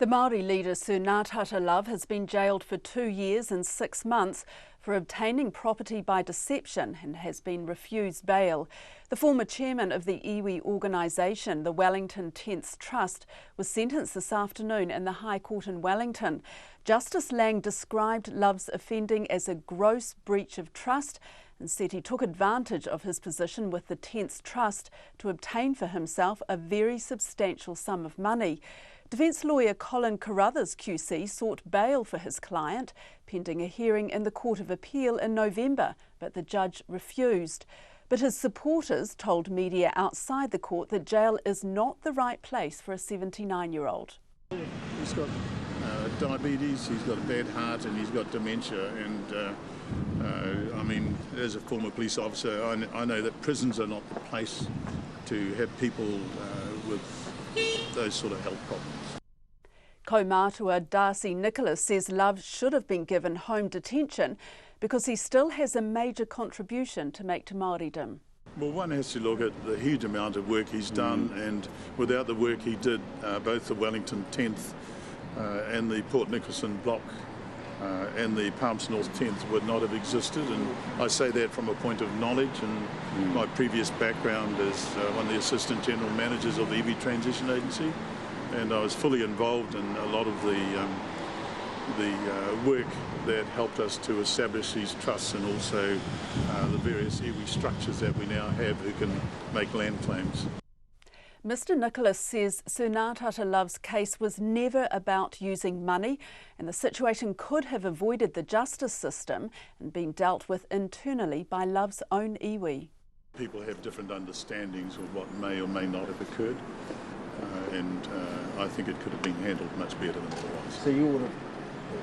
The Māori leader Sir Ngatata Love has been jailed for 2 years and 6 months for obtaining property by deception and has been refused bail. The former chairman of the iwi organisation, the Wellington 10th Trust, was sentenced this afternoon in the High Court in Wellington. Justice Lang described Love's offending as a gross breach of trust and said he took advantage of his position with the 10th Trust to obtain for himself a very substantial sum of money. Defence lawyer Colin Carruthers QC sought bail for his client, pending a hearing in the Court of Appeal in November, but the judge refused. But his supporters told media outside the court that jail is not the right place for a 79-year-old. He's got diabetes, he's got a bad heart and he's got dementia, and I mean, as a former police officer, I know that prisons are not the place to have people with those sort of health problems. Kaumātua Darcy Nicholas says Love should have been given home detention because he still has a major contribution to make to Māoridom. Well, one has to look at the huge amount of work he's done, and without the work he did, both the Wellington 10th and the Port Nicholson block and the Palms North 10th would not have existed, and I say that from a point of knowledge, and my previous background is one of the Assistant General Managers of the EV Transition Agency, and I was fully involved in a lot of the work that helped us to establish these trusts, and also the various iwi structures that we now have who can make land claims. Mr Nicholas says Sir Ngatata Love's case was never about using money, and the situation could have avoided the justice system and been dealt with internally by Love's own iwi. People have different understandings of what may or may not have occurred, and I think it could have been handled much better than it was. So you would have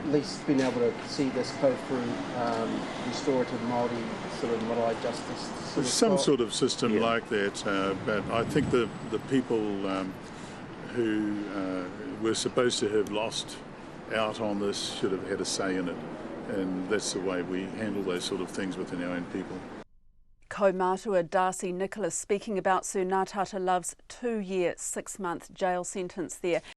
at least been able to see this go through restorative Māori sort of marae justice? Some sort of system like that, but I think the people who were supposed to have lost out on this should have had a say in it, and that's the way we handle those sort of things within our own people. Kaumātua Darcy Nicholas speaking about Sir Ngatata Love's 2-year, 6-month jail sentence there.